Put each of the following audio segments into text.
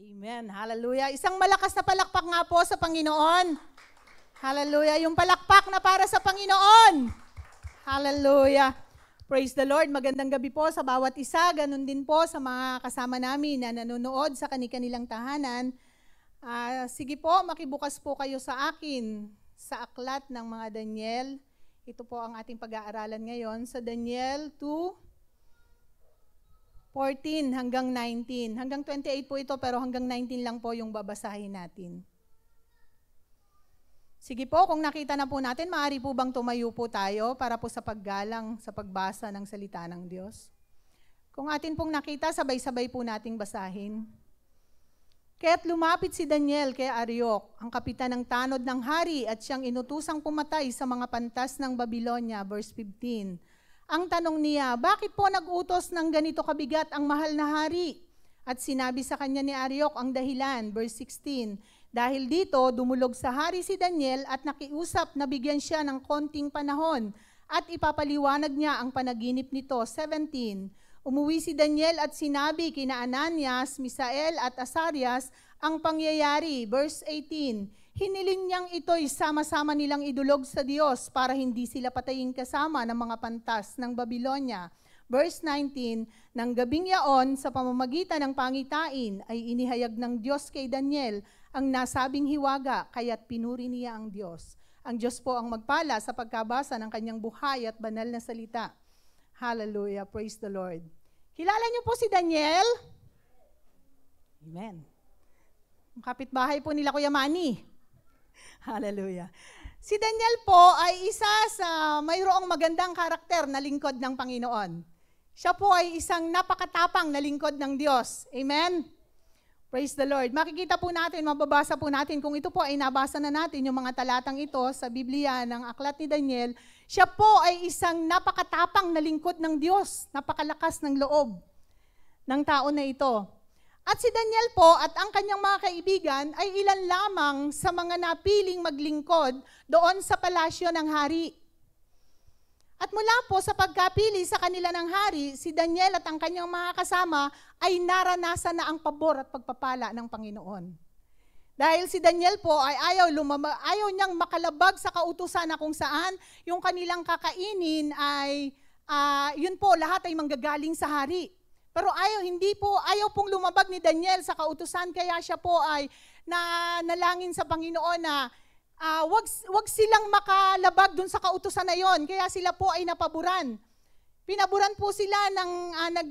Amen. Hallelujah. Isang malakas na palakpak nga po sa Panginoon. Hallelujah. Yung palakpak na para sa Panginoon. Hallelujah. Praise the Lord. Magandang gabi po sa bawat isa. Ganun din po sa mga kasama namin na nanonood sa kanilang tahanan. Sige po, makibukas po kayo sa akin sa aklat ng mga Daniel. Ito po ang ating pag-aaralan ngayon sa Daniel 2:14 hanggang 19. Hanggang 28 po ito pero hanggang 19 lang po yung babasahin natin. Sige po, kung nakita na po natin, maaari po bang tumayo po tayo para po sa paggalang sa pagbasa ng salita ng Diyos? Kung atin pong nakita, sabay-sabay po nating basahin. Kaya't lumapit si Daniel kay Ariok, ang kapitan ng tanod ng hari at siyang inutusang pumatay sa mga pantas ng Babylonia, verse 15. Ang tanong niya, bakit po nag-utos ng ganito kabigat ang mahal na hari? At sinabi sa kanya ni Ariok ang dahilan, verse 16. Dahil dito, dumulog sa hari si Daniel at nakiusap na bigyan siya ng konting panahon at ipapaliwanag niya ang panaginip nito, 17. Umuwi si Daniel at sinabi kina Ananias, Misael at Azarias ang pangyayari, verse 18. Hiniling niyang ito'y sama-sama nilang idulog sa Diyos para hindi sila patayin kasama ng mga pantas ng Babylonia. Verse 19, nang gabing yaon sa pamamagitan ng pangitain ay inihayag ng Diyos kay Daniel ang nasabing hiwaga, kaya't pinuri niya ang Diyos. Ang Diyos po ang magpala sa pagkabasa ng kanyang buhay at banal na salita. Hallelujah, praise the Lord. Kilala niyo po si Daniel? Amen. Ang kapitbahay po nila Kuya Manny. Hallelujah. Si Daniel po ay isa sa mayroong magandang karakter na lingkod ng Panginoon. Siya po ay isang napakatapang na lingkod ng Diyos. Amen? Praise the Lord. Makikita po natin, mababasa po natin, kung ito po ay nabasa na natin, yung mga talatang ito sa Biblia ng aklat ni Daniel, siya po ay isang napakatapang na lingkod ng Diyos, napakalakas ng loob ng tao na ito. At si Daniel po at ang kanyang mga kaibigan ay ilan lamang sa mga napiling maglingkod doon sa palasyo ng hari. At mula po sa pagkapili sa kanila ng hari, si Daniel at ang kanyang mga kasama ay naranasan na ang pabor at pagpapala ng Panginoon. Dahil si Daniel po ay ayaw niyang makalabag sa kautusan na kung saan yung kanilang kakainin ay, yun po, lahat ay manggagaling sa hari. Pero ayaw pong lumabag ni Daniel sa kautusan, kaya siya po ay nalangin sa Panginoon na wag silang makalabag dun sa kautusan na yon, kaya sila po ay napaburan. Pinaburan po sila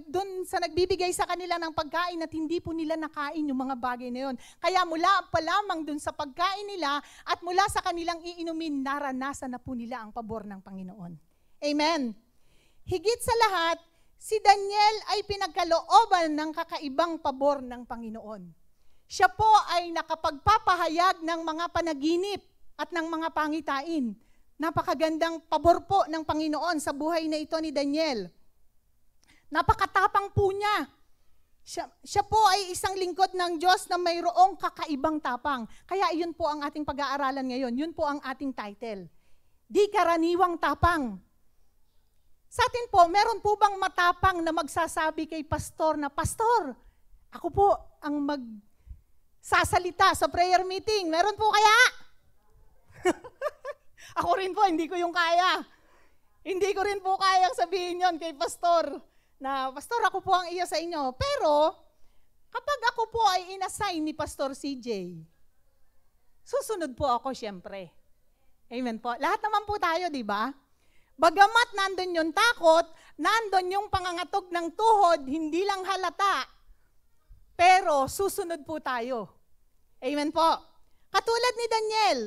dun sa nagbibigay sa kanila ng pagkain at hindi po nila nakain yung mga bagay na yon. Kaya mula pa lamang dun sa pagkain nila at mula sa kanilang iinumin, naranasan na po nila ang pabor ng Panginoon. Amen. Higit sa lahat, si Daniel ay pinagkalooban ng kakaibang pabor ng Panginoon. Siya po ay nakapagpapahayag ng mga panaginip at ng mga pangitain. Napakagandang pabor po ng Panginoon sa buhay na ito ni Daniel. Napakatapang po niya. Siya po ay isang lingkod ng Diyos na mayroong kakaibang tapang. Kaya yun po ang ating pag-aaralan ngayon. Yun po ang ating title. Di karaniwang tapang. Sa atin po, meron po bang matapang na magsasabi kay pastor na, Pastor, ako po ang magsasalita sa prayer meeting. Meron po kaya? Ako rin po, hindi ko yung kaya. Hindi ko rin po kayang sabihin yon kay pastor na, Pastor, ako po ang iya sa inyo. Pero, kapag ako po ay inassign ni Pastor CJ, susunod po ako siyempre. Amen po. Lahat naman po tayo, di ba? Bagamat nandun yung takot, nandun yung pangangatog ng tuhod, hindi lang halata, pero susunod po tayo. Amen po. Katulad ni Daniel,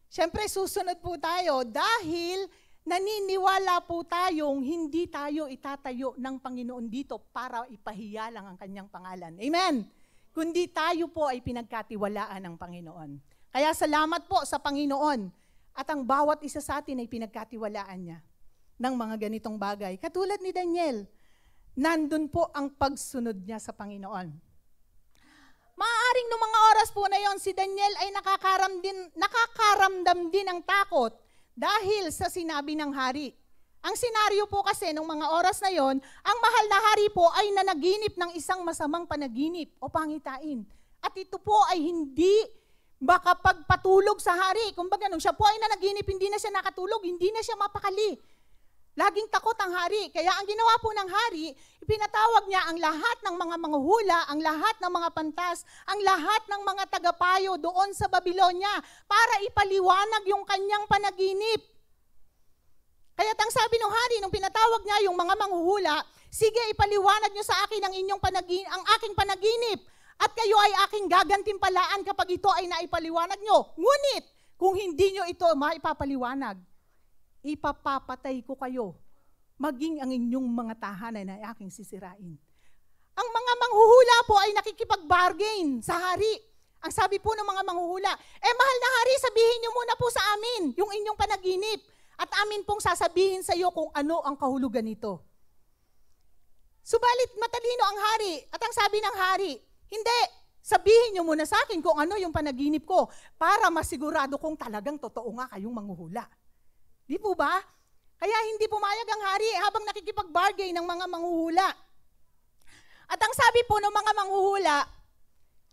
siyempre susunod po tayo dahil naniniwala po tayong hindi tayo itatayo ng Panginoon dito para ipahiya lang ang kanyang pangalan. Amen. Kundi tayo po ay pinagkatiwalaan ng Panginoon. Kaya salamat po sa Panginoon. At ang bawat isa sa atin ay pinagkatiwalaan niya ng mga ganitong bagay. Katulad ni Daniel, nandun po ang pagsunod niya sa Panginoon. Maaaring noong mga oras po na yon, si Daniel ay nakakaramdam din ng takot dahil sa sinabi ng hari. Ang senaryo po kasi nung mga oras na yon, ang mahal na hari po ay nanaginip ng isang masamang panaginip o pangitain. At ito po ay hindi makapagpatulog sa hari. Kumbaga nung siya po ay nanaginip, hindi na siya nakatulog, hindi na siya mapakali. Laging takot ang hari. Kaya ang ginawa po ng hari, ipinatawag niya ang lahat ng mga manghuhula, ang lahat ng mga pantas, ang lahat ng mga tagapayo doon sa Babylonia para ipaliwanag yung kanyang panaginip. Kaya ang sabi ng hari, nung pinatawag niya yung mga manghuhula, sige, ipaliwanag niyo sa akin ang aking panaginip at kayo ay aking gagantimpalaan kapag ito ay naipaliwanag niyo. Ngunit, kung hindi niyo ito maipapaliwanag, ipapapatay ko kayo, maging ang inyong mga tahanan ay aking sisirain. Ang mga manghuhula po ay nakikipag-bargain sa hari. Ang sabi po ng mga manghuhula, mahal na hari, sabihin niyo muna po sa amin yung inyong panaginip at amin pong sasabihin sa iyo kung ano ang kahulugan nito. Subalit matalino ang hari at ang sabi ng hari, hindi, sabihin niyo muna sa akin kung ano yung panaginip ko para masigurado kong talagang totoo nga kayong manghuhula. Di po ba? Kaya hindi pumayag ang hari habang nakikipag-bargain ng mga manghuhula. At ang sabi po ng mga manghuhula,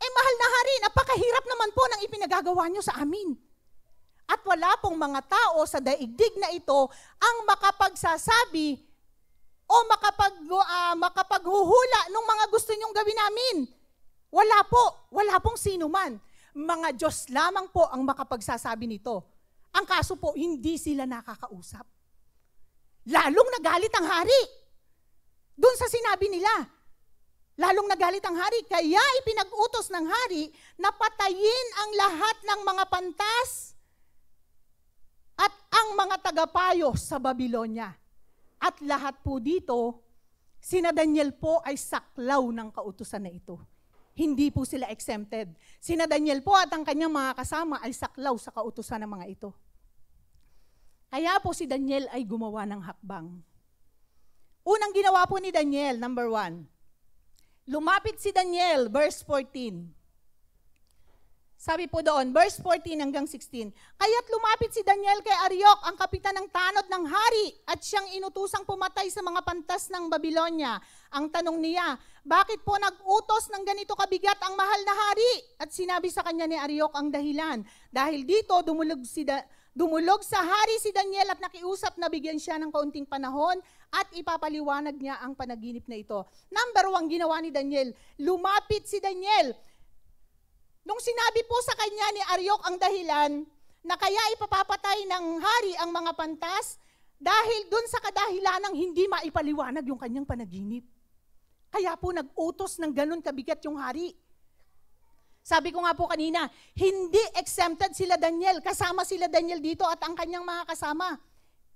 mahal na hari, napakahirap naman po ng ipinagagawa niyo sa amin. At wala pong mga tao sa daigdig na ito ang makapagsasabi o makapaghuhula ng mga gusto niyong gawin namin. Wala po, wala pong sino man. Mga Diyos lamang po ang makapagsasabi nito. Ang kaso po, hindi sila nakakausap. Lalong nagalit ang hari. Doon sa sinabi nila. Lalong nagalit ang hari. Kaya ipinag-utos ng hari na patayin ang lahat ng mga pantas at ang mga tagapayo sa Babylonia. At lahat po dito, sina Daniel po ay saklaw ng kautusan na ito. Hindi po sila exempted. Sina Daniel po at ang kanyang mga kasama ay saklaw sa kautusan ng mga ito. Kaya po si Daniel ay gumawa ng hakbang. Unang ginawa po ni Daniel, number 1. Lumapit si Daniel, verse 14. Sabi po doon, verse 14 hanggang 16. Kaya't lumapit si Daniel kay Ariok, ang kapitan ng tanod ng hari, at siyang inutusang pumatay sa mga pantas ng Babylonia. Ang tanong niya, bakit po nag-utos ng ganito kabigat ang mahal na hari? At sinabi sa kanya ni Ariok ang dahilan. Dahil dito, dumulog sa hari si Daniel at nakiusap na bigyan siya ng kaunting panahon at ipapaliwanag niya ang panaginip na ito. Number 1, ginawa ni Daniel, lumapit si Daniel. Nung sinabi po sa kanya ni Ariok ang dahilan na kaya ipapapatay ng hari ang mga pantas dahil dun sa kadahilanang hindi maipaliwanag yung kanyang panaginip. Kaya po nag-utos ng ganun kabigat yung hari. Sabi ko nga po kanina, hindi exempted sila Daniel. Kasama sila Daniel dito at ang kanyang mga kasama.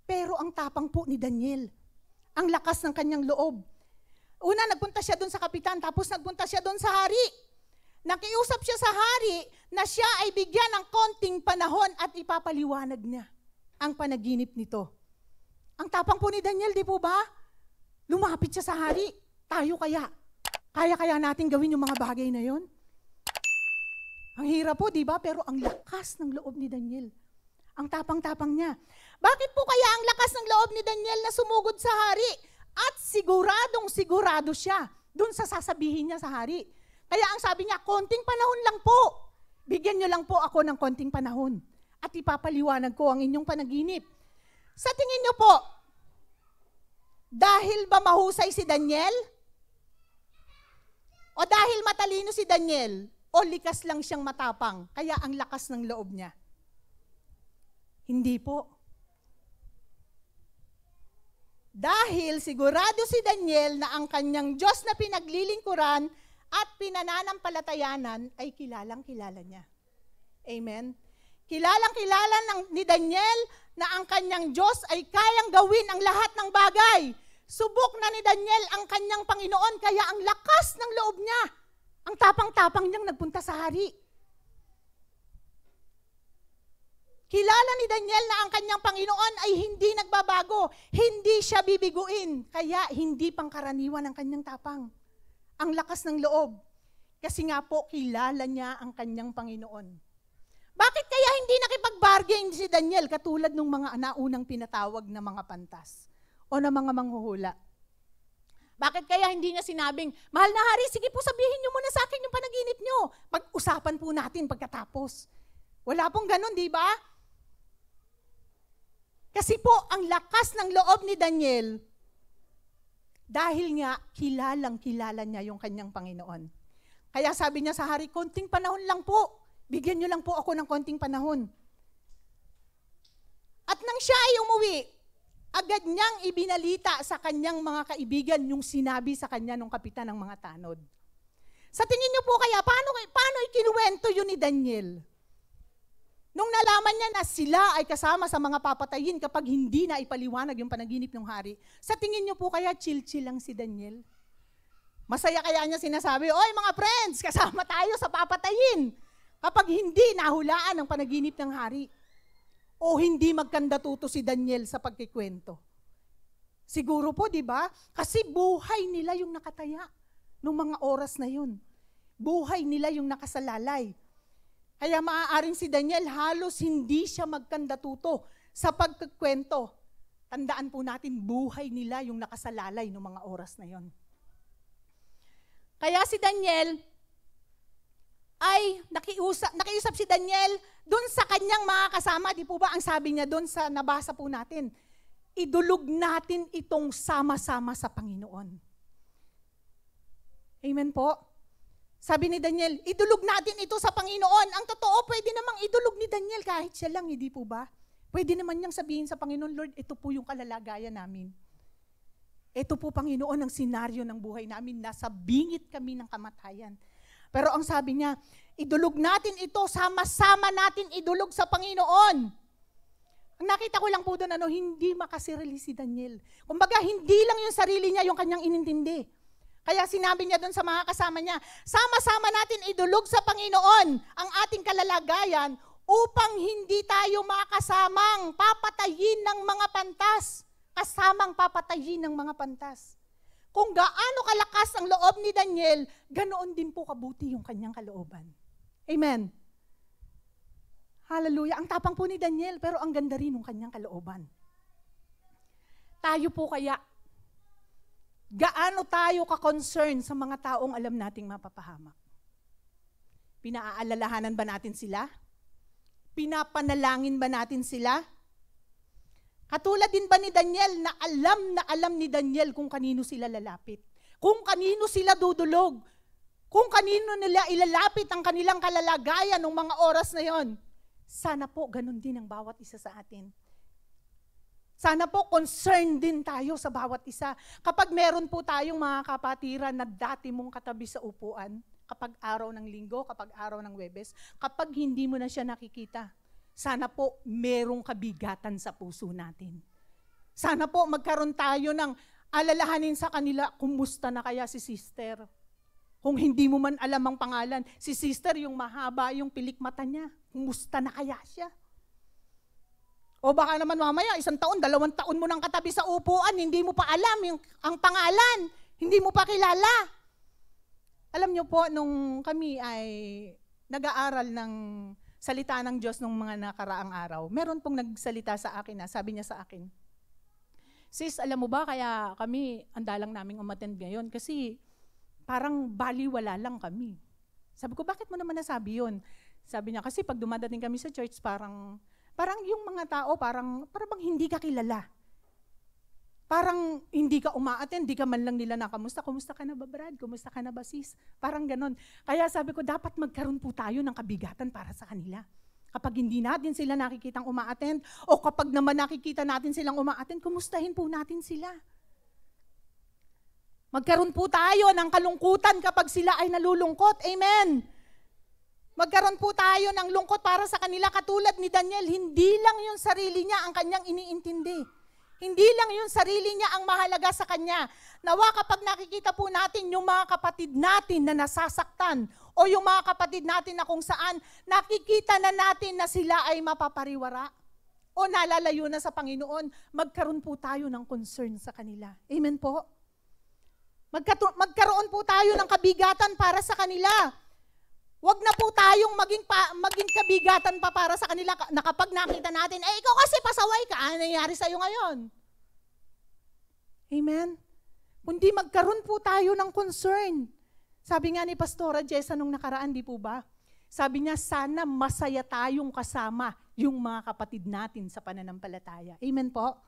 Pero ang tapang po ni Daniel, ang lakas ng kanyang loob. Una, nagpunta siya dun sa kapitan, tapos nagpunta siya dun sa hari. Nakiusap siya sa hari na siya ay bigyan ng konting panahon at ipapaliwanag niya ang panaginip nito. Ang tapang po ni Daniel, di po ba? Lumapit siya sa hari. Tayo kaya? Kaya natin gawin yung mga bagay na yon? Ang hirap po, di ba? Pero ang lakas ng loob ni Daniel. Ang tapang-tapang niya. Bakit po kaya ang lakas ng loob ni Daniel na sumugod sa hari? At siguradong-sigurado siya dun sa sasabihin niya sa hari. Kaya ang sabi niya, konting panahon lang po. Bigyan niyo lang po ako ng konting panahon. At ipapaliwanag ko ang inyong panaginip. Sa tingin niyo po, dahil ba mahusay si Daniel? O dahil matalino si Daniel? O likas lang siyang matapang? Kaya ang lakas ng loob niya? Hindi po. Dahil sigurado si Daniel na ang kanyang Diyos na pinaglilingkuran at pinananampalatayanan ay kilalang-kilala niya. Amen? Kilalang-kilala ni Daniel na ang kanyang Diyos ay kayang gawin ang lahat ng bagay. Subok na ni Daniel ang kanyang Panginoon, kaya ang lakas ng loob niya. Ang tapang-tapang niyang nagpunta sa hari. Kilala ni Daniel na ang kanyang Panginoon ay hindi nagbabago. Hindi siya bibiguin, kaya hindi pangkaraniwan ang kanyang tapang. Ang lakas ng loob. Kasi nga po, kilala niya ang kanyang Panginoon. Bakit kaya hindi nakipag-bargain si Daniel katulad ng mga naunang pinatawag na mga pantas? o ng mga manghuhula? Bakit kaya hindi niya sinabing, mahal na hari, sige po sabihin niyo muna sa akin yung panaginip niyo. Pag-usapan po natin pagkatapos. Wala pong ganun, di ba? Kasi po, ang lakas ng loob ni Daniel, dahil nga kilalang-kilala niya yung kanyang Panginoon. Kaya sabi niya sa hari, konting panahon lang po. Bigyan niyo lang po ako ng konting panahon. At nang siya ay umuwi, agad niyang ibinalita sa kanyang mga kaibigan yung sinabi sa kanya ng kapitan ng mga tanod. Sa tingin niyo po kaya, paano ikinuwento yun ni Daniel? Nung nalaman niya na sila ay kasama sa mga papatayin kapag hindi na ipaliwanag yung panaginip ng hari, sa tingin niyo po kaya chill-chill lang si Daniel? Masaya kaya niya sinasabi, oy mga friends, kasama tayo sa papatayin kapag hindi nahulaan ang panaginip ng hari? O hindi magkandatuto si Daniel sa pagkikwento? Siguro po, di ba? Kasi buhay nila yung nakataya nung mga oras na yun. Buhay nila yung nakasalalay. Kaya maaaring si Daniel halos hindi siya magkandatuto sa pagkikwento. Tandaan po natin, buhay nila yung nakasalalay nung mga oras na yun. Kaya si Daniel ay nakiusap si Daniel doon sa kanyang mga kasama. Di po ba ang sabi niya doon sa nabasa po natin? Idulog natin itong sama-sama sa Panginoon. Amen po? Sabi ni Daniel, idulog natin ito sa Panginoon. Ang totoo, pwede namang idulog ni Daniel kahit siya lang, hindi po ba? Pwede naman niyang sabihin sa Panginoon, Lord, ito po yung kalalagayan namin. Ito po, Panginoon, ang senaryo ng buhay namin. Nasa bingit kami ng kamatayan. Pero ang sabi niya, idulog natin ito, sama-sama natin idulog sa Panginoon. Ang nakita ko lang po doon, hindi makasirili si Daniel. Kumbaga, hindi lang yung sarili niya yung kanyang inintindi. Kaya sinabi niya doon sa mga kasama niya, sama-sama natin idulog sa Panginoon ang ating kalalagayan upang hindi tayo makasamang papatayin ng mga pantas. Kasamang papatayin ng mga pantas. Kung gaano kalakas ang loob ni Daniel, ganoon din po kabuti yung kanyang kalooban. Amen. Hallelujah. Ang tapang po ni Daniel, pero ang ganda rin ng kanyang kalooban. Tayo po kaya, gaano tayo ka-concern sa mga taong alam nating mapapahamak? Pinaalalahanan ba natin sila? Pinapanalangin ba natin sila? Katulad din ba ni Daniel na alam ni Daniel kung kanino sila lalapit? Kung kanino sila dudulog? Kung kanino nila ilalapit ang kanilang kalalagayan ng mga oras na yon? Sana po ganun din ang bawat isa sa atin. Sana po concerned din tayo sa bawat isa. Kapag meron po tayong mga kapatiran na dati mong katabi sa upuan, kapag araw ng linggo, kapag araw ng Huwebes, kapag hindi mo na siya nakikita, sana po merong kabigatan sa puso natin. Sana po magkaroon tayo ng alalahanin sa kanila, kumusta na kaya si sister? Kung hindi mo man alam ang pangalan, si sister yung mahaba yung pilik mata niya, kumusta na kaya siya? O baka naman mamaya, 1 taon, 2 taon mo nang katabi sa upuan, hindi mo pa alam ang pangalan, hindi mo pa kilala. Alam niyo po, nung kami ay nag-aaral ng salita ng Diyos nung mga nakaraang araw, meron pong nagsalita sa akin sabi niya sa akin, sis, alam mo ba kaya kami andalang naming umattend ngayon? Kasi parang baliwala lang kami. Sabi ko, bakit mo naman nasabi yun? Sabi niya, kasi pag dumadating kami sa church, parang yung mga tao, parang bang hindi ka kilala. Parang hindi ka umaattend, hindi ka man lang nila nakamusta. Kumusta ka na ba, Brad? Kumusta ka na ba, sis? Parang ganon. Kaya sabi ko, dapat magkaroon po tayo ng kabigatan para sa kanila. Kapag hindi natin sila nakikitang umaattend, o kapag naman nakikita natin silang umaattend, kumustahin po natin sila. Magkaroon po tayo ng kalungkutan kapag sila ay nalulungkot. Amen. Magkaroon po tayo ng lungkot para sa kanila. Katulad ni Daniel, hindi lang yung sarili niya ang kanyang iniintindi. Hindi lang yung sarili niya ang mahalaga sa kanya. Nawa kapag nakikita po natin yung mga kapatid natin na nasasaktan o yung mga kapatid natin na kung saan nakikita na natin na sila ay mapapariwara o nalalayo na sa Panginoon, magkaroon po tayo ng concern sa kanila. Amen po? Magkaroon po tayo ng kabigatan para sa kanila. Huwag na po tayong maging kabigatan pa para sa kanila na kapag nakita natin, ikaw kasi pasaway ka, ano nangyayari sa'yo ngayon? Amen? Kundi magkaroon po tayo ng concern. Sabi nga ni Pastora Jessa nung nakaraan, di po ba? Sabi niya, sana masaya tayong kasama yung mga kapatid natin sa pananampalataya. Amen po?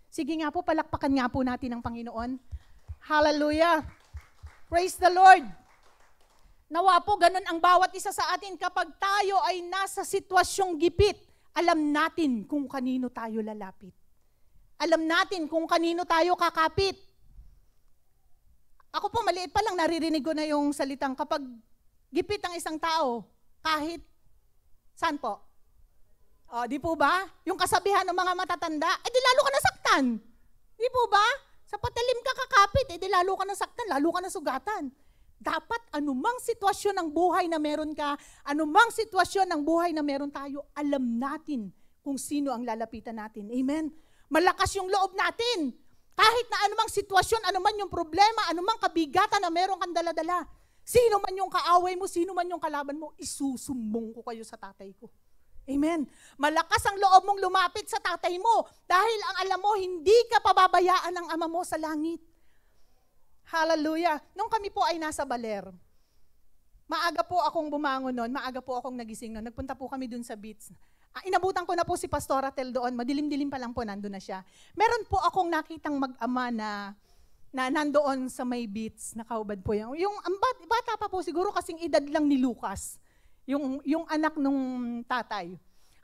Sige nga po, palakpakan nga po natin ang Panginoon. Hallelujah! Praise the Lord! Nawa po, ganun ang bawat isa sa atin kapag tayo ay nasa sitwasyong gipit, alam natin kung kanino tayo lalapit. Alam natin kung kanino tayo kakapit. Ako po, maliit pa lang naririnig ko na yung salitang kapag gipit ang isang tao, kahit saan po? O, di po ba? Yung kasabihan ng mga matatanda, di lalo ka nasaktan. Di po ba? Sa patalim ka kakapit, di lalo ka nasaktan, lalo ka nasugatan. Dapat anumang sitwasyon ng buhay na meron ka, anumang sitwasyon ng buhay na meron tayo, alam natin kung sino ang lalapitan natin. Amen? Malakas yung loob natin. Kahit na anumang sitwasyon, anuman yung problema, anumang kabigatan na meron kang daladala, sino man yung kaaway mo, sino man yung kalaban mo, isusumbong ko kayo sa tatay ko. Amen. Malakas ang loob mong lumapit sa tatay mo dahil ang alam mo, hindi ka pababayaan ng ama mo sa langit. Hallelujah. Nung kami po ay nasa Baler, maaga po akong bumangon noon, maaga po akong nagising noon, nagpunta po kami dun sa beach. Inabutan ko na po si Pastora Tel doon, madilim-dilim pa lang po, nandun na siya. Meron po akong nakitang mag-ama na nandoon sa may beach, nakaubad po yung bata pa po, siguro kasing edad lang ni Lucas, yung anak nung tatay.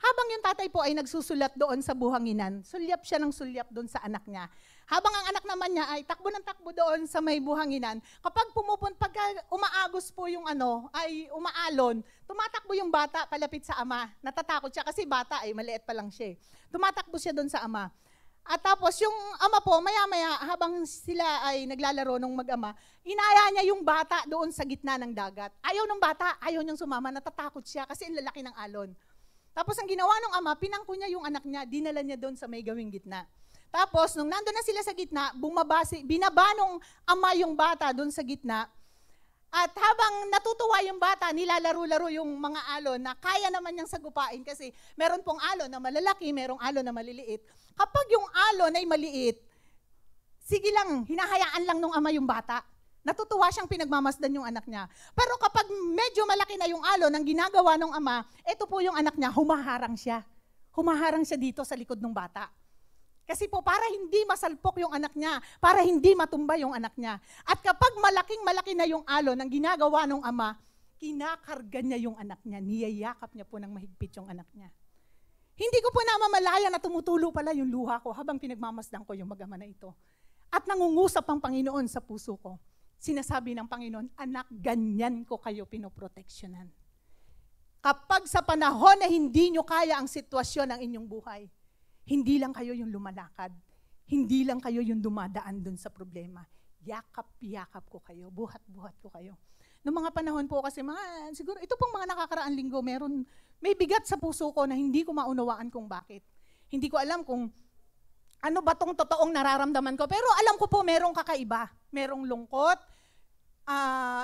Habang yung tatay po ay nagsusulat doon sa buhanginan, sulyap siya ng sulyap doon sa anak niya. Habang ang anak naman niya ay takbo ng takbo doon sa may buhanginan, kapag pagka umaagos po yung ay umaalon, tumatakbo yung bata palapit sa ama. Natatakot siya kasi bata ay maliit pa lang siya. Tumatakbo siya doon sa ama. At tapos yung ama po, maya-maya habang sila ay naglalaro nung mag-ama, inaya niya yung bata doon sa gitna ng dagat. Ayaw ng bata, ayaw niyang sumama, natatakot siya kasi ang lalaki ng alon. Tapos ang ginawa ng ama, pinangko niya yung anak niya, dinala niya doon sa may gawing gitna. Tapos nung nandun na sila sa gitna, binaba nung ama yung bata doon sa gitna. At habang natutuwa yung bata, nilalaro-laro yung mga alon na kaya naman niyang sagupain kasi meron pong alon na malalaki, merong alon na maliliit. Kapag yung alon ay maliit, sige lang, hinahayaan lang nung ama yung bata. Natutuwa siyang pinagmamasdan yung anak niya. Pero kapag medyo malaki na yung alon ang ginagawa ng ama, ito po yung anak niya, humaharang siya. Humaharang siya dito sa likod ng bata. Kasi po para hindi masalpok yung anak niya, para hindi matumba yung anak niya. At kapag malaking-malaki na yung alon ang ginagawa ng ama, kinakarga niya yung anak niya, niyayakap niya po ng mahigpit yung anak niya. Hindi ko po namamalaya na tumutulo pala yung luha ko habang pinagmamasdan ko yung mag-ama na ito. At nangungusap ang Panginoon sa puso ko. Sinasabi ng Panginoon, anak, ganyan ko kayo pinoproteksyonan. Kapag sa panahon na hindi nyo kaya ang sitwasyon ng inyong buhay, hindi lang kayo yung lumalakad, hindi lang kayo yung dumadaan dun sa problema. Yakap-yakap ko kayo, buhat-buhat ko kayo. Noong mga panahon po kasi, siguro ito pong mga nakakaraang linggo, may bigat sa puso ko na hindi ko maunawaan kung bakit. Hindi ko alam kung ano ba tong totoong nararamdaman ko, pero alam ko po merong kakaiba, merong lungkot,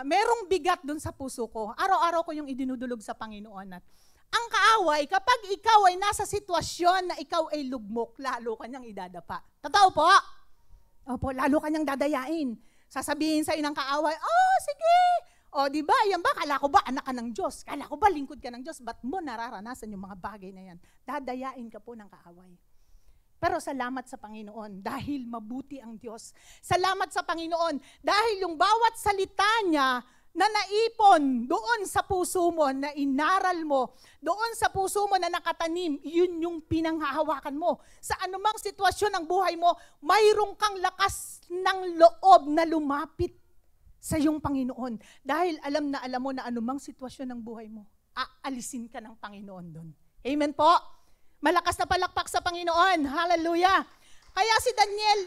merong bigat dun sa puso ko. Araw-araw ko yung idinudulog sa Panginoon. At ang kaaway, kapag ikaw ay nasa sitwasyon na ikaw ay lugmok, lalo kanyang idadapa. Totoo po? Opo, lalo kanyang dadayain. Sasabihin sa'yo ng kaaway, sige. Di ba, yan ba, kala ko ba anak ka ng Diyos? Kala ko ba lingkod ka ng Diyos? Ba't mo nararanasan yung mga bagay na yan? Dadayain ka po ng kaaway. Pero salamat sa Panginoon dahil mabuti ang Diyos. Salamat sa Panginoon dahil yung bawat salita niya na naipon doon sa puso mo, na inaral mo, doon sa puso mo na nakatanim, yun yung pinanghahawakan mo. Sa anumang sitwasyon ng buhay mo, mayroong kang lakas ng loob na lumapit sa iyong Panginoon. Dahil alam mo na anumang sitwasyon ng buhay mo, aalisin ka ng Panginoon doon. Amen po? Malakas na palakpak sa Panginoon. Hallelujah. Kaya si Daniel,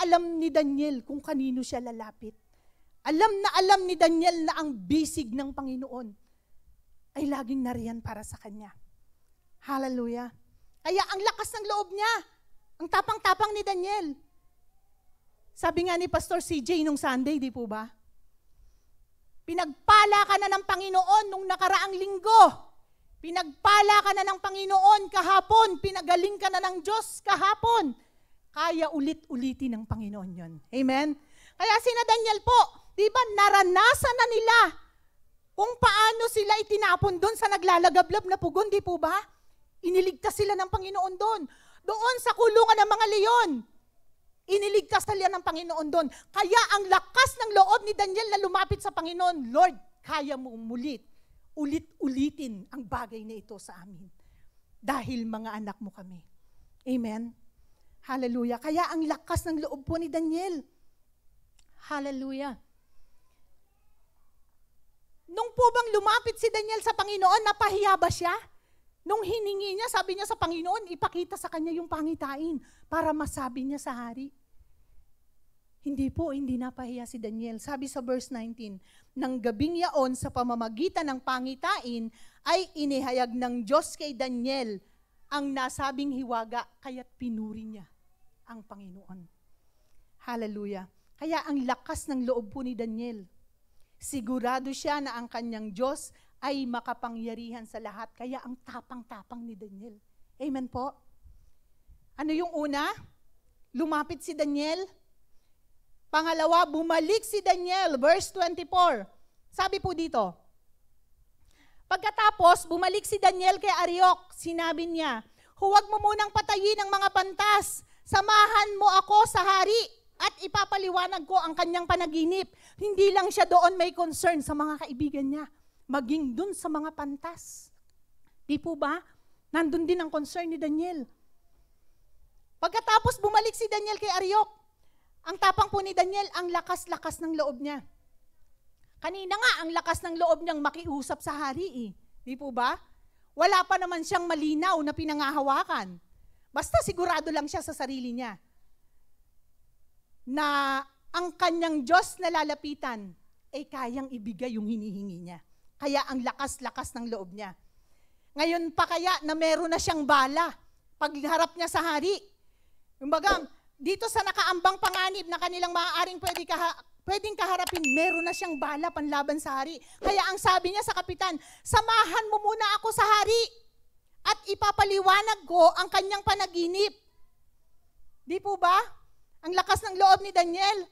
alam ni Daniel kung kanino siya lalapit. Alam ni Daniel na ang bisig ng Panginoon ay laging nariyan para sa kanya. Hallelujah. Kaya ang lakas ng loob niya, ang tapang-tapang ni Daniel. Sabi nga ni Pastor CJ nung Sunday, di po ba? Pinagpala ka na ng Panginoon nung nakaraang linggo. Pinagpala ka na ng Panginoon kahapon, pinagaling ka na ng Diyos kahapon. kaya ulit-ulitin ng Panginoon yun. Amen? Kaya sina Daniel po, di ba naranasan na nila kung paano sila itinapon doon sa naglalagablab na pugon, di po ba? Iniligtas sila ng Panginoon doon. Doon sa kulungan ng mga leon, iniligtas sila ng Panginoon doon. Kaya ang lakas ng loob ni Daniel na lumapit sa Panginoon, Lord, kaya mo ulit-ulitin ang bagay na ito sa amin. Dahil mga anak mo kami. Amen? Hallelujah. Kaya ang lakas ng loob po ni Daniel. Hallelujah. Nung po bang lumapit si Daniel sa Panginoon, napahiya ba siya? Nung hiningi niya, sabi niya sa Panginoon, ipakita sa kanya yung pangitain para masabi niya sa hari. Hindi po, hindi napahiya si Daniel. Sabi sa verse 19, nang gabing yaon sa pamamagitan ng pangitain ay inihayag ng Diyos kay Daniel ang nasabing hiwaga, kaya't pinuri niya ang Panginoon. Hallelujah. Kaya ang lakas ng loob po ni Daniel. Sigurado siya na ang kanyang Diyos ay makapangyarihan sa lahat. Kaya ang tapang-tapang ni Daniel. Amen po? Ano yung una? Lumapit si Daniel. Pangalawa, bumalik si Daniel. Verse 24. Sabi po dito, pagkatapos, bumalik si Daniel kay Ariok. Sinabi niya, huwag mo munang patayin ang mga pantas. Samahan mo ako sa hari at ipapaliwanag ko ang kanyang panaginip. Hindi lang siya doon may concern sa mga kaibigan niya, maging dun sa mga pantas. Di po ba? Nandun din ang concern ni Daniel. Pagkatapos bumalik si Daniel kay Ariok, ang tapang po ni Daniel, ang lakas-lakas ng loob niya. Kanina nga, ang lakas ng loob niyang makiusap sa hari. Di po ba? Wala pa naman siyang malinaw na pinangahawakan. Basta sigurado lang siya sa sarili niya na ang kanyang Diyos na lalapitan ay kayang ibigay yung hinihingi niya. Kaya ang lakas-lakas ng loob niya. Ngayon pa kaya na meron na siyang bala pagharap niya sa hari. Kumbaga, dito sa nakaambang panganib na kanilang maaaring pwedeng kaharapin, meron na siyang bala panlaban sa hari. Kaya ang sabi niya sa kapitan, samahan mo muna ako sa hari at ipapaliwanag ko ang kanyang panaginip. Di po ba? Ang lakas ng loob ni Daniel.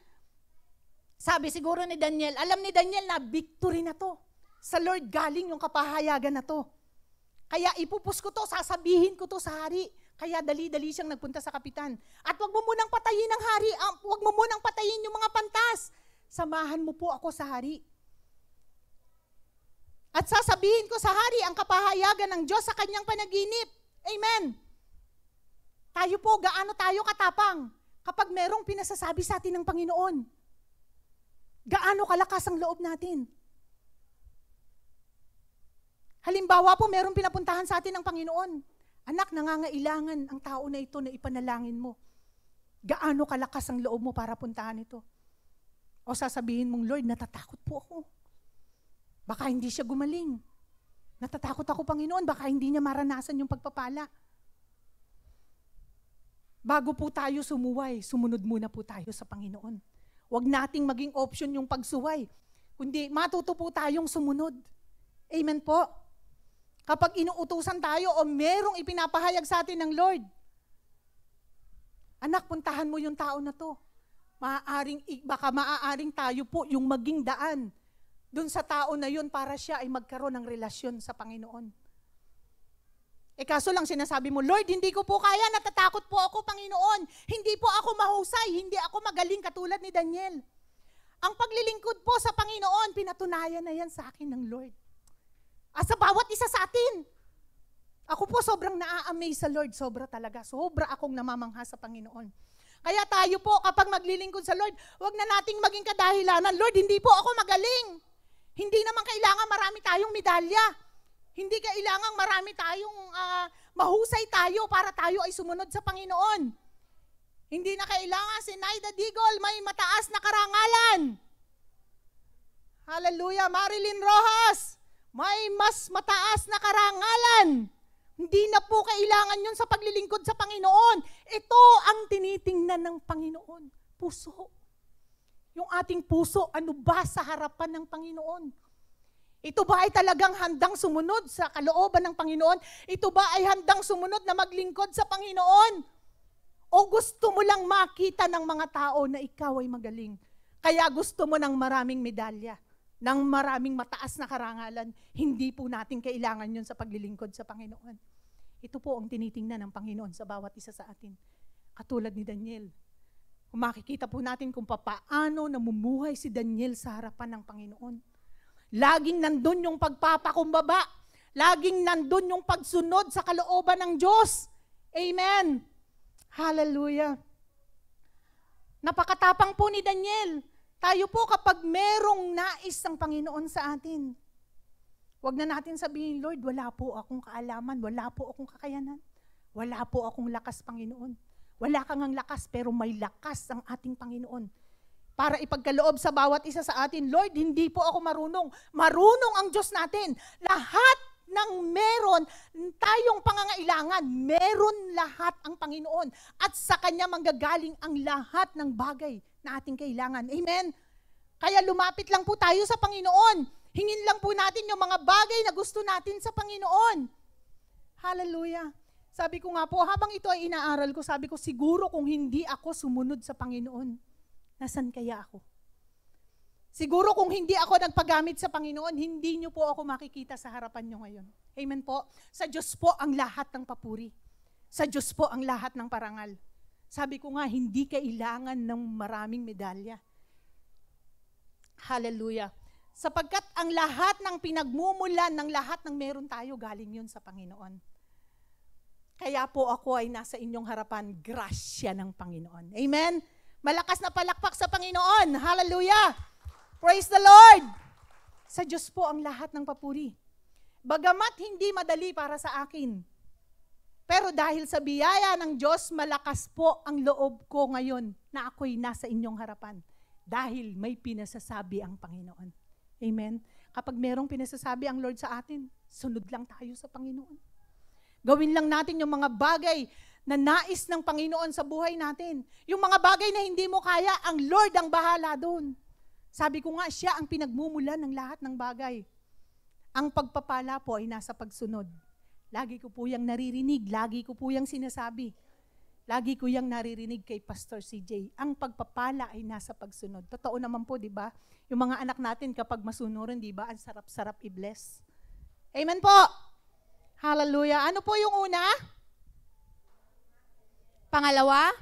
Sabi siguro ni Daniel, alam ni Daniel na victory na to. Sa Lord galing yung kapahayagan na to. Kaya ipupus ko to, sasabihin ko to sa hari. Kaya dali-dali siyang nagpunta sa kapitan. At wag mo munang patayin ang hari, wag mo munang patayin yung mga pantas. Samahan mo po ako sa hari. At sasabihin ko sa hari ang kapahayagan ng Diyos sa kanyang panaginip. Amen. Tayo po, gaano tayo katapang kapag merong pinasasabi sa atin ng Panginoon? Gaano kalakas ang loob natin? Halimbawa po, merong pinapuntahan sa atin ng Panginoon. Anak, nangangailangan ang tao na ito na ipanalangin mo. Gaano kalakas ang loob mo para puntahan ito? O sasabihin mong, Lord, natatakot po ako. Baka hindi siya gumaling. Natatakot ako, Panginoon, baka hindi niya maranasan yung pagpapala. Bago po tayo sumuway, sumunod muna po tayo sa Panginoon. Huwag nating maging option yung pagsuway. Kundi matuto po tayong sumunod. Amen po. Kapag inuutusan tayo o merong ipinapahayag sa atin ng Lord, anak, puntahan mo yung tao na to. Baka maaaring tayo po yung maging daan dun sa tao na yun para siya ay magkaroon ng relasyon sa Panginoon. Kaso lang sinasabi mo, Lord, hindi ko po kaya, natatakot po ako, Panginoon. Hindi po ako mahusay, hindi ako magaling katulad ni Daniel. Ang paglilingkod po sa Panginoon, pinatunayan na yan sa akin ng Lord. Sa bawat isa sa atin. Ako po sobrang naa-amaze sa Lord, sobra talaga. Sobra akong namamangha sa Panginoon. Kaya tayo po, kapag maglilingkod sa Lord, huwag na nating maging kadahilanan, Lord, hindi po ako magaling. Hindi naman kailangan marami tayong medalya. Hindi kailangan marami tayong mahusay tayo para tayo ay sumunod sa Panginoon. Hindi na kailangan si Naida Digol may mataas na karangalan. Hallelujah. Marilyn Rojas, may mas mataas na karangalan. Hindi na po kailangan yun sa paglilingkod sa Panginoon. Ito ang tinitingnan ng Panginoon. Puso. Yung ating puso, ano ba sa harapan ng Panginoon? Ito ba ay talagang handang sumunod sa kalooban ng Panginoon? Ito ba ay handang sumunod na maglingkod sa Panginoon? O O gusto mo lang makita ng mga tao na ikaw ay magaling? Kaya gusto mo ng maraming medalya, ng maraming mataas na karangalan. Hindi po natin kailangan yun sa paglilingkod sa Panginoon. Ito po ang tinitingnan ng Panginoon sa bawat isa sa atin. Katulad ni Daniel. Kung makikita po natin kung paano namumuhay si Daniel sa harapan ng Panginoon. Laging nandun yung pagpapakumbaba. Laging nandun yung pagsunod sa kalooban ng Diyos. Amen. Hallelujah. Napakatapang po ni Daniel. Tayo po kapag merong nais ng Panginoon sa atin, huwag na natin sabihin, Lord, wala po akong kaalaman, wala po akong kakayanan, wala po akong lakas, Panginoon. Wala kang ang lakas, pero may lakas ang ating Panginoon. Para ipagkaloob sa bawat isa sa atin, Lord, hindi po ako marunong. Marunong ang Diyos natin. Lahat ng meron tayong pangangailangan, meron lahat ang Panginoon. At sa Kanya manggagaling ang lahat ng bagay na ating kailangan. Amen? Kaya lumapit lang po tayo sa Panginoon. Hingin lang po natin yung mga bagay na gusto natin sa Panginoon. Hallelujah. Sabi ko nga po, habang ito ay inaaral ko, sabi ko, siguro kung hindi ako sumunod sa Panginoon, nasan kaya ako? Siguro kung hindi ako nagpagamit sa Panginoon, hindi nyo po ako makikita sa harapan nyo ngayon. Amen po? Sa Diyos po ang lahat ng papuri. Sa Diyos po ang lahat ng parangal. Sabi ko nga, hindi kailangan ng maraming medalya. Hallelujah. Sapagkat ang lahat ng pinagmumulan, ng lahat ng meron tayo, galing yun sa Panginoon. Kaya po ako ay nasa inyong harapan, grasya ng Panginoon. Amen? Malakas na palakpak sa Panginoon. Hallelujah! Praise the Lord! Sa Diyos po ang lahat ng papuri. Bagamat hindi madali para sa akin, pero dahil sa biyaya ng Diyos, malakas po ang loob ko ngayon na ako'y nasa inyong harapan. Dahil may pinasasabi ang Panginoon. Amen? Kapag merong pinasasabi ang Lord sa atin, sunod lang tayo sa Panginoon. Gawin lang natin yung mga bagay na nais ng Panginoon sa buhay natin. Yung mga bagay na hindi mo kaya, ang Lord ang bahala doon. Sabi ko nga, siya ang pinagmumulan ng lahat ng bagay. Ang pagpapala po ay nasa pagsunod. Lagi ko po yung naririnig, lagi ko po yung sinasabi. Lagi ko yung naririnig kay Pastor CJ. Ang pagpapala ay nasa pagsunod. Totoo naman po, di ba? Yung mga anak natin kapag masunurin, di ba? Ang sarap-sarap i-bless. Amen po! Hallelujah. Ano po yung una? Pangalawa?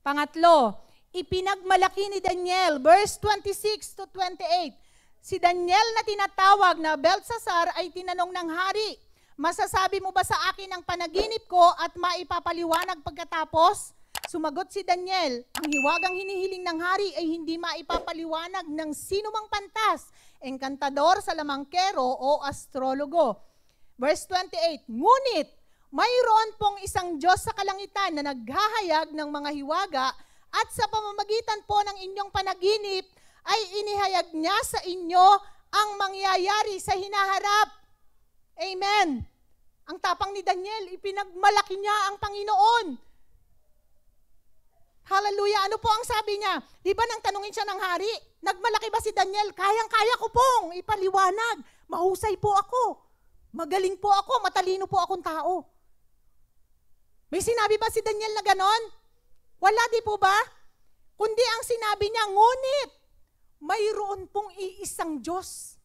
Pangatlo, ipinagmalaki ni Daniel, verse 26 to 28. Si Daniel na tinatawag na Belshazzar ay tinanong ng hari, masasabi mo ba sa akin ang panaginip ko at maipapaliwanag pagkatapos? Sumagot si Daniel, ang hiwagang hinihiling ng hari ay hindi maipapaliwanag ng sinumang pantas, engkantador, salamangkero o astrologo. Verse 28, ngunit mayroon pong isang Diyos sa kalangitan na naghahayag ng mga hiwaga at sa pamamagitan po ng inyong panaginip ay inihayag niya sa inyo ang mangyayari sa hinaharap. Amen. Ang tapang ni Daniel, ipinagmalaki niya ang Panginoon. Hallelujah. Ano po ang sabi niya? Di ba nang tanungin siya ng hari, nagmalaki ba si Daniel? Kayang-kaya ko pong ipaliwanag. Mahusay po ako. Magaling po ako. Matalino po akong tao. May sinabi ba si Daniel na ganon? Wala, di po ba? Kundi ang sinabi niya, ngunit mayroon pong iisang Diyos.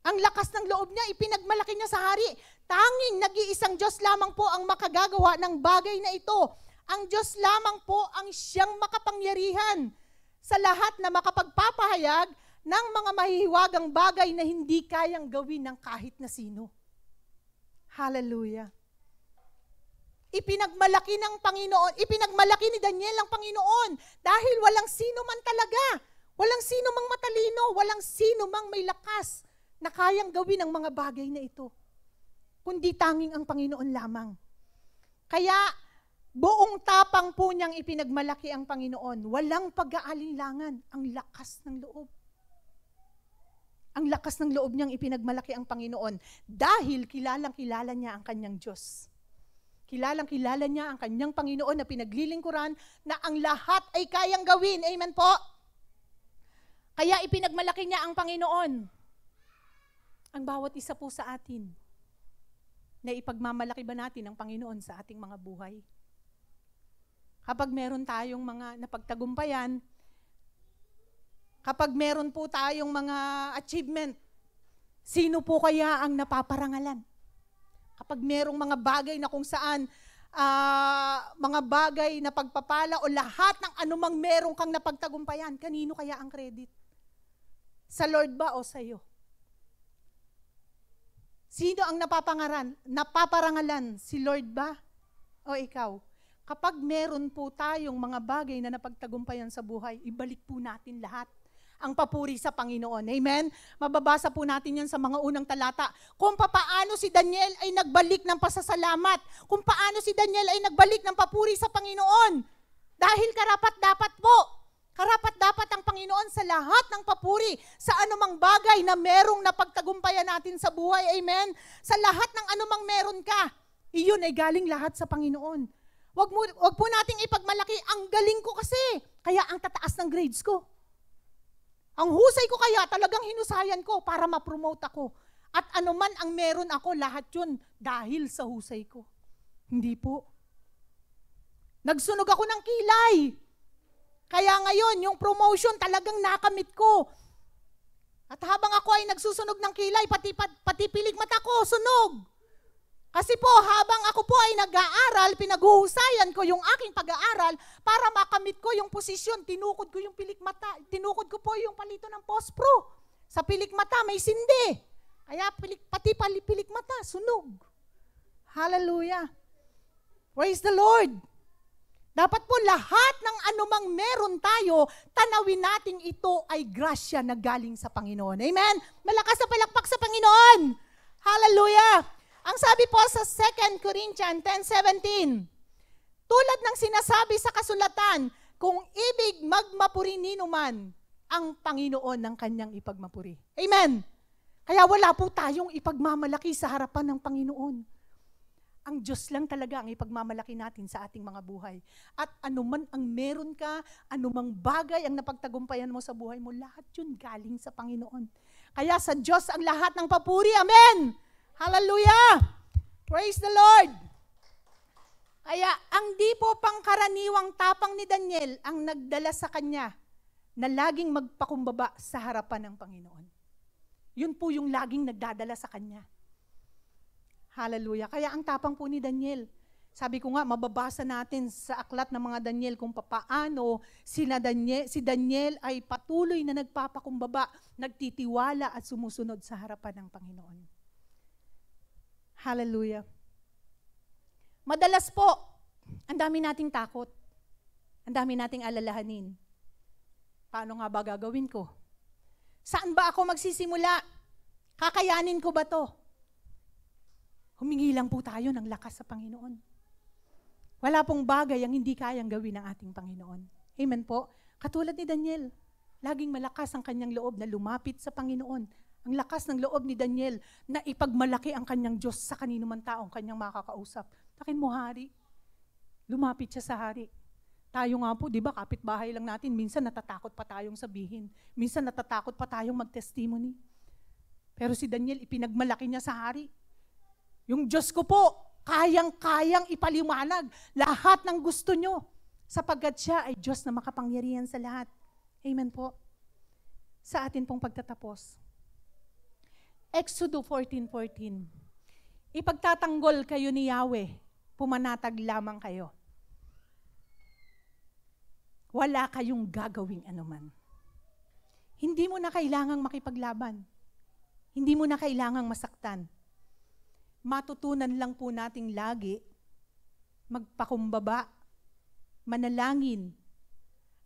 Ang lakas ng loob niya, ipinagmalaki niya sa hari. Tanging nag-iisang Diyos lamang po ang makagagawa ng bagay na ito. Ang Diyos lamang po ang siyang makapangyarihan sa lahat na makapagpapahayag ng mga mahihiwagang bagay na hindi kayang gawin ng kahit na sino. Hallelujah. Ipinagmalaki ng Panginoon, ipinagmalaki ni Daniel ang Panginoon dahil walang sino man talaga. Walang sino mang matalino, walang sino mang may lakas na kayang gawin ang mga bagay na ito. Kundi tanging ang Panginoon lamang. Kaya, buong tapang po niyang ipinagmalaki ang Panginoon. Walang pag-aalinlangan. Ang lakas ng loob. Ang lakas ng loob niyang ipinagmalaki ang Panginoon dahil kilalang-kilala niya ang kanyang Diyos. Kilalang-kilala niya ang kanyang Panginoon na pinaglilingkuran na ang lahat ay kayang gawin. Amen po? Kaya ipinagmalaki niya ang Panginoon. Ang bawat isa po sa atin, na ipagmamalaki ba natin ang Panginoon sa ating mga buhay? Kapag meron tayong mga napagtagumpayan, kapag meron po tayong mga achievement, sino po kaya ang napaparangalan? Kapag merong mga bagay na kung saan, mga bagay na pagpapala o lahat ng anumang merong kang napagtagumpayan, kanino kaya ang credit? Sa Lord ba o sa iyo? Sino ang napaparangalan? Si Lord ba o ikaw? Kapag meron po tayong mga bagay na napagtagumpayan sa buhay, ibalik po natin lahat ang papuri sa Panginoon. Amen? Mababasa po natin yan sa mga unang talata. Kung paano si Daniel ay nagbalik ng pasasalamat. Kung paano si Daniel ay nagbalik ng papuri sa Panginoon. Dahil karapat-dapat po. Karapat-dapat ang Panginoon sa lahat ng papuri, sa anumang bagay na merong napagtagumpayan natin sa buhay. Amen? Sa lahat ng anumang meron ka, iyon ay galing lahat sa Panginoon. Wag po nating ipagmalaki, ang galing ko kasi, kaya ang tataas ng grades ko. Ang husay ko kaya talagang hinusayan ko para ma-promote ako. At anuman ang meron ako, lahat yun dahil sa husay ko. Hindi po. Nagsunog ako ng kilay. Kaya ngayon, yung promotion talagang nakamit ko. At habang ako ay nagsusunog ng kilay, pati pilik mata ko, sunog. Kasi po, habang ako po ay nag-aaral, pinaghuhusayan ko yung aking pag-aaral para makamit ko yung posisyon. Tinukod ko yung pilik mata. Tinukod ko po yung palito ng pospro. Sa pilik mata, may sindi. Kaya pati pilik mata, sunog. Hallelujah. Praise the Lord. Dapat po lahat ng anumang meron tayo, tanawin natin ito ay grasya na galing sa Panginoon. Amen? Malakas na palakpak sa Panginoon. Hallelujah. Ang sabi po sa 2 Corinthians 10:17, tulad ng sinasabi sa kasulatan, kung ibig magmapuri ninuman, ang Panginoon ng kanyang ipagmapuri. Amen? Kaya wala po tayong ipagmamalaki sa harapan ng Panginoon. Ang Diyos lang talaga ang ipagmamalaki natin sa ating mga buhay. At anuman ang meron ka, anumang bagay ang napagtagumpayan mo sa buhay mo, lahat yun galing sa Panginoon. Kaya sa Diyos ang lahat ng papuri. Amen! Hallelujah! Praise the Lord! Kaya ang di po pangkaraniwang tapang ni Daniel ang nagdala sa kanya na laging magpakumbaba sa harapan ng Panginoon. Yun po yung laging nagdadala sa kanya. Hallelujah! Kaya ang tapang po ni Daniel, sabi ko nga, mababasa natin sa aklat ng mga Daniel kung paano si Daniel ay patuloy na nagpapakumbaba, nagtitiwala at sumusunod sa harapan ng Panginoon. Hallelujah. Madalas po, ang dami nating takot. Ang dami nating alalahanin. Paano nga ba gagawin ko? Saan ba ako magsisimula? Kakayanin ko ba to? Humingi lang po tayo ng lakas sa Panginoon. Wala pong bagay ang hindi kayang gawin ng ating Panginoon. Amen po? Katulad ni Daniel, laging malakas ang kanyang loob na lumapit sa Panginoon. Ang lakas ng loob ni Daniel na ipagmalaki ang kanyang Diyos sa kanino man taong kanyang makakausap. Takin mo, hari. Lumapit siya sa hari. Tayo nga po, di ba, kapitbahay lang natin, minsan natatakot pa tayong sabihin. Minsan natatakot pa tayong mag-testimony. Pero si Daniel, ipinagmalaki niya sa hari. Yung Diyos ko po, kayang-kayang ipaliwanag lahat ng gusto nyo. Sapagkat siya ay Diyos na makapangyarihan sa lahat. Amen po. Sa atin pong pagtatapos. Exodus 14:14. Ipagtatanggol kayo ni Yahweh, pumanatag lamang kayo. Wala kayong gagawing anuman. Hindi mo na kailangang makipaglaban. Hindi mo na kailangang masaktan. Matutunan lang po nating lagi magpakumbaba, manalangin,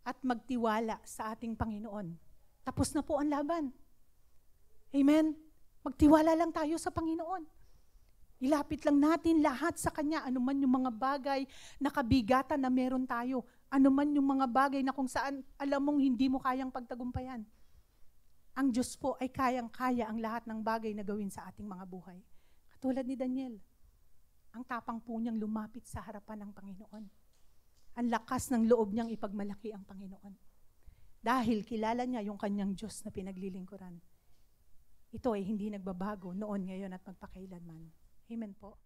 at magtiwala sa ating Panginoon. Tapos na po ang laban. Amen? Magtiwala lang tayo sa Panginoon. Ilapit lang natin lahat sa Kanya, anuman yung mga bagay na kabigatan na meron tayo, anuman yung mga bagay na kung saan alam mong hindi mo kayang pagtagumpayan. Ang Diyos po ay kayang-kaya ang lahat ng bagay na gawin sa ating mga buhay. Katulad ni Daniel, ang tapang po niyang lumapit sa harapan ng Panginoon. Ang lakas ng loob niyang ipagmalaki ang Panginoon. Dahil kilala niya yung kanyang Diyos na pinaglilingkuran. Ito ay hindi nagbabago noon, ngayon at magpakailanman. Amen po.